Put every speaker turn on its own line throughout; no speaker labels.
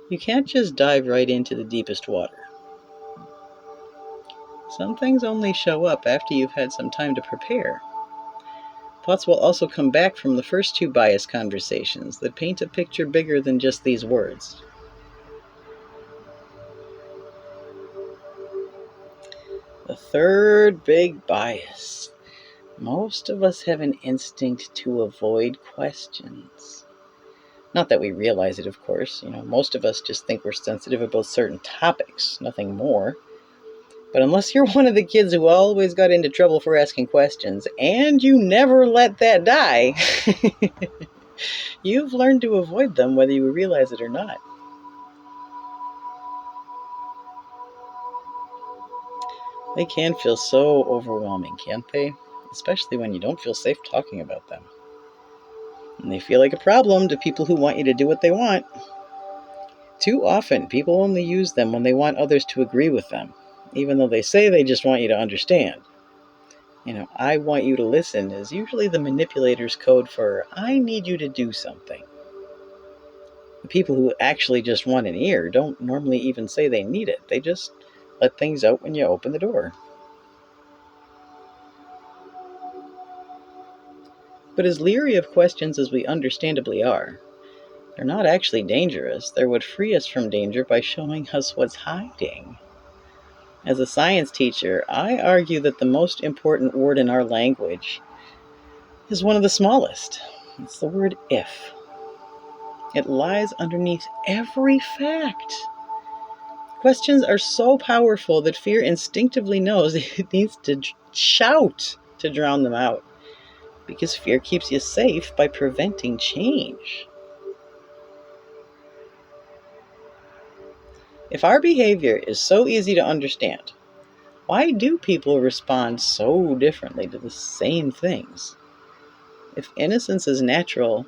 You can't just dive right into the deepest water. Some things only show up after you've had some time to prepare. Thoughts will also come back from the first two bias conversations that paint a picture bigger than just these words. The third big bias. Most of us have an instinct to avoid questions. Not that we realize it, of course. Most of us just think we're sensitive about certain topics, nothing more. But unless you're one of the kids who always got into trouble for asking questions, and you never let that die, you've learned to avoid them whether you realize it or not. They can feel so overwhelming, can't they? Especially when you don't feel safe talking about them. And they feel like a problem to people who want you to do what they want. Too often, people only use them when they want others to agree with them, even though they say they just want you to understand. I want you to listen is usually the manipulator's code for I need you to do something. The people who actually just want an ear don't normally even say they need it. They just let things out when you open the door. But as leery of questions as we understandably are, they're not actually dangerous. They're what free us from danger by showing us what's hiding. As a science teacher, I argue that the most important word in our language is one of the smallest. It's the word if. It lies underneath every fact. Questions are so powerful that fear instinctively knows it needs to shout to drown them out, because fear keeps you safe by preventing change. If our behavior is so easy to understand, why do people respond so differently to the same things? If innocence is natural,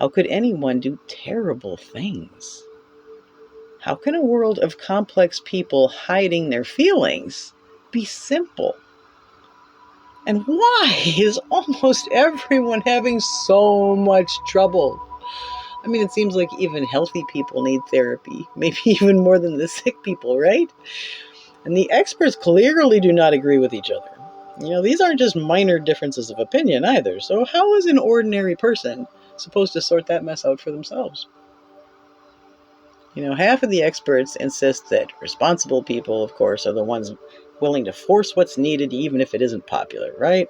how could anyone do terrible things? How can a world of complex people hiding their feelings be simple? And why is almost everyone having so much trouble? I mean, it seems like even healthy people need therapy, maybe even more than the sick people, right? And the experts clearly do not agree with each other. These aren't just minor differences of opinion either. So how is an ordinary person supposed to sort that mess out for themselves? Half of the experts insist that responsible people, of course, are the ones willing to force what's needed even if it isn't popular, right?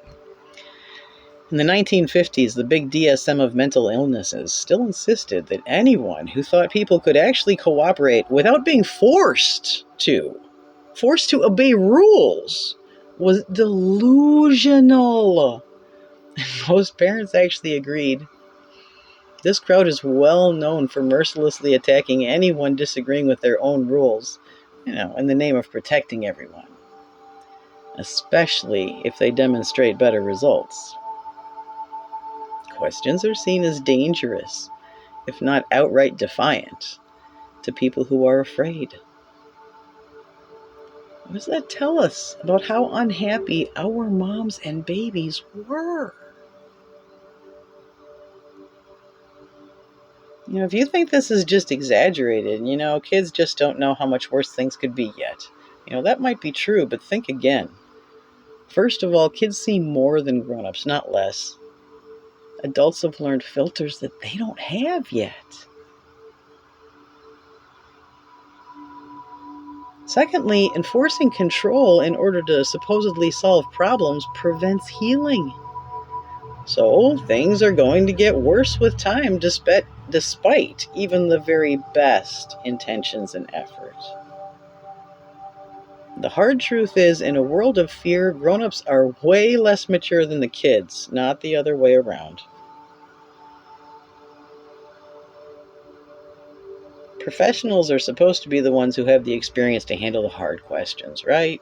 In the 1950s, the big DSM of mental illnesses still insisted that anyone who thought people could actually cooperate without being forced to obey rules, was delusional. Most parents actually agreed. This crowd is well known for mercilessly attacking anyone disagreeing with their own rules, in the name of protecting everyone, especially if they demonstrate better results. Questions are seen as dangerous, if not outright defiant, to people who are afraid. What does that tell us about how unhappy our moms and babies were? If you think this is just exaggerated, kids just don't know how much worse things could be yet. That might be true, but think again. First of all, kids see more than grown-ups, not less. Adults have learned filters that they don't have yet. Secondly, enforcing control in order to supposedly solve problems prevents healing. So things are going to get worse with time despite even the very best intentions and effort. The hard truth is, in a world of fear, grown-ups are way less mature than the kids, not the other way around. Professionals are supposed to be the ones who have the experience to handle the hard questions, right?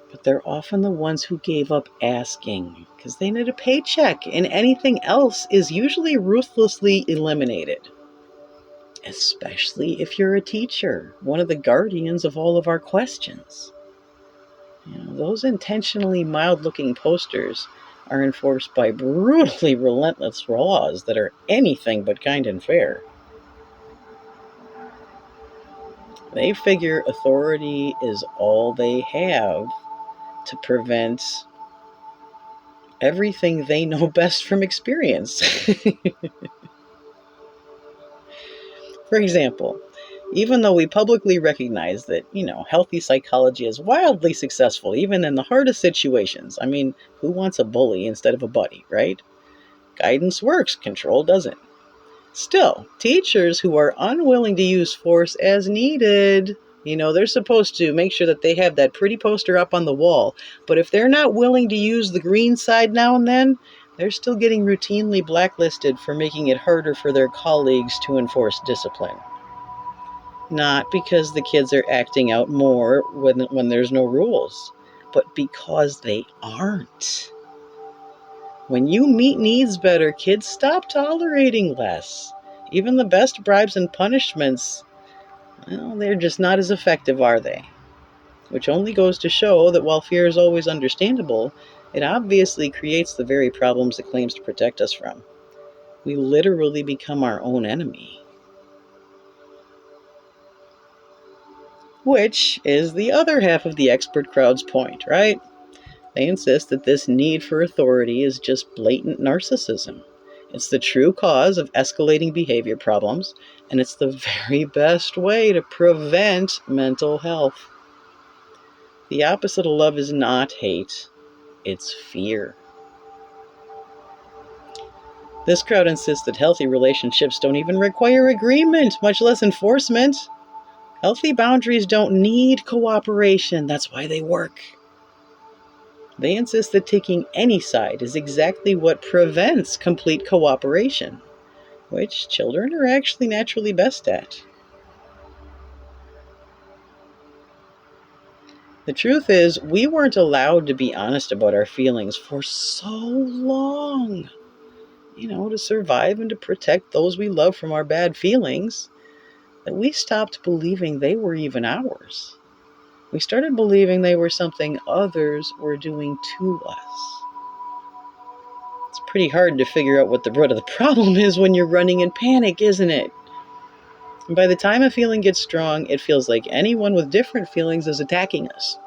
But they're often the ones who gave up asking because they need a paycheck, and anything else is usually ruthlessly eliminated. Especially if you're a teacher, one of the guardians of all of our questions. Those intentionally mild-looking posters are enforced by brutally relentless laws that are anything but kind and fair. They figure authority is all they have to prevent everything they know best from experience. For example, even though we publicly recognize that, healthy psychology is wildly successful, even in the hardest situations. I mean, who wants a bully instead of a buddy, right? Guidance works, control doesn't. Still, teachers who are unwilling to use force as needed, they're supposed to make sure that they have that pretty poster up on the wall. But if they're not willing to use the green side now and then, they're still getting routinely blacklisted for making it harder for their colleagues to enforce discipline. Not because the kids are acting out more when there's no rules, but because they aren't. When you meet needs better, kids stop tolerating less. Even the best bribes and punishments, well, they're just not as effective, are they? Which only goes to show that while fear is always understandable, it obviously creates the very problems it claims to protect us from. We literally become our own enemy. Which is the other half of the expert crowd's point, right? They insist that this need for authority is just blatant narcissism. It's the true cause of escalating behavior problems, and it's the very best way to prevent mental health. The opposite of love is not hate, it's fear. This crowd insists that healthy relationships don't even require agreement, much less enforcement. Healthy boundaries don't need cooperation, that's why they work. They insist that taking any side is exactly what prevents complete cooperation, which children are actually naturally best at. The truth is, we weren't allowed to be honest about our feelings for so long, to survive and to protect those we love from our bad feelings, that we stopped believing they were even ours. We started believing they were something others were doing to us. It's pretty hard to figure out what the root of the problem is when you're running in panic, isn't it? And by the time a feeling gets strong, it feels like anyone with different feelings is attacking us.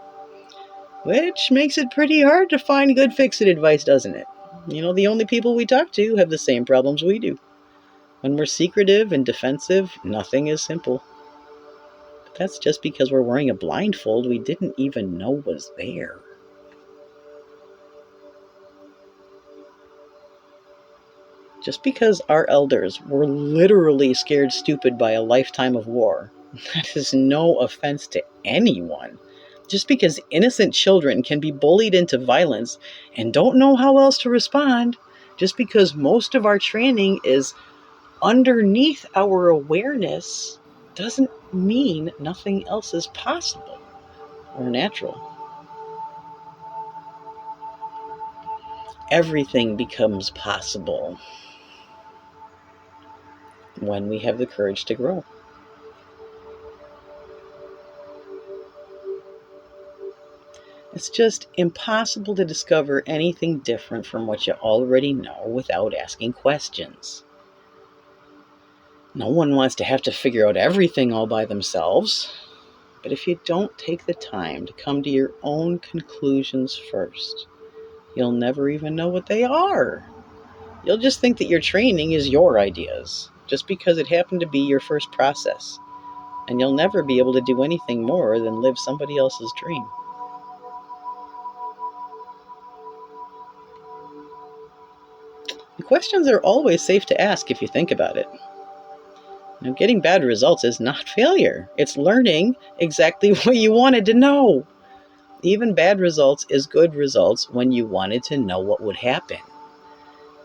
Which makes it pretty hard to find good fix-it advice, doesn't it? The only people we talk to have the same problems we do. When we're secretive and defensive, nothing is simple. But that's just because we're wearing a blindfold we didn't even know was there. Just because our elders were literally scared stupid by a lifetime of war, that is no offense to anyone. Just because innocent children can be bullied into violence and don't know how else to respond, just because most of our training is underneath our awareness, doesn't mean nothing else is possible or natural. Everything becomes possible when we have the courage to grow. It's just impossible to discover anything different from what you already know without asking questions. No one wants to have to figure out everything all by themselves. But if you don't take the time to come to your own conclusions first, you'll never even know what they are. You'll just think that your training is your ideas, just because it happened to be your first process. And you'll never be able to do anything more than live somebody else's dream. The questions are always safe to ask if you think about it. Getting bad results is not failure. It's learning exactly what you wanted to know. Even bad results is good results when you wanted to know what would happen.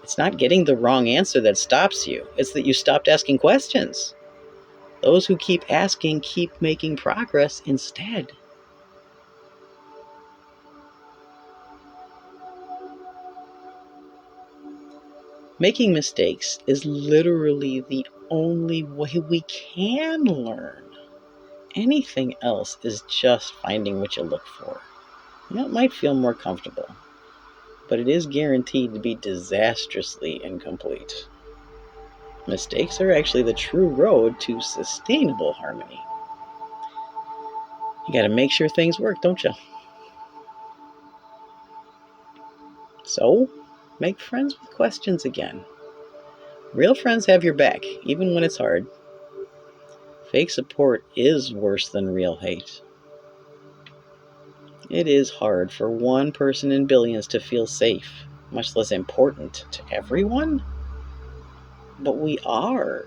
It's not getting the wrong answer that stops you. It's that you stopped asking questions. Those who keep asking keep making progress instead. Making mistakes is literally the only way we can learn. Anything else is just finding what you look for. It might feel more comfortable, but it is guaranteed to be disastrously incomplete. Mistakes are actually the true road to sustainable harmony. You got to make sure things work, don't you? So, make friends with questions again. Real friends have your back, even when it's hard. Fake support is worse than real hate. It is hard for one person in billions to feel safe, much less important to everyone. But we are,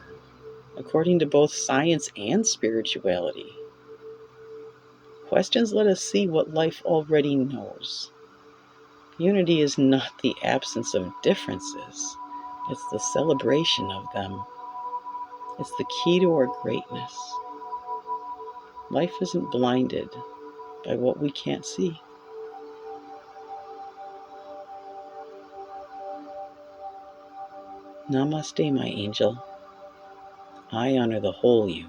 according to both science and spirituality. Questions let us see what life already knows. Unity is not the absence of differences, it's the celebration of them. It's the key to our greatness. Life isn't blinded by what we can't see. Namaste, my angel. I honor the whole you.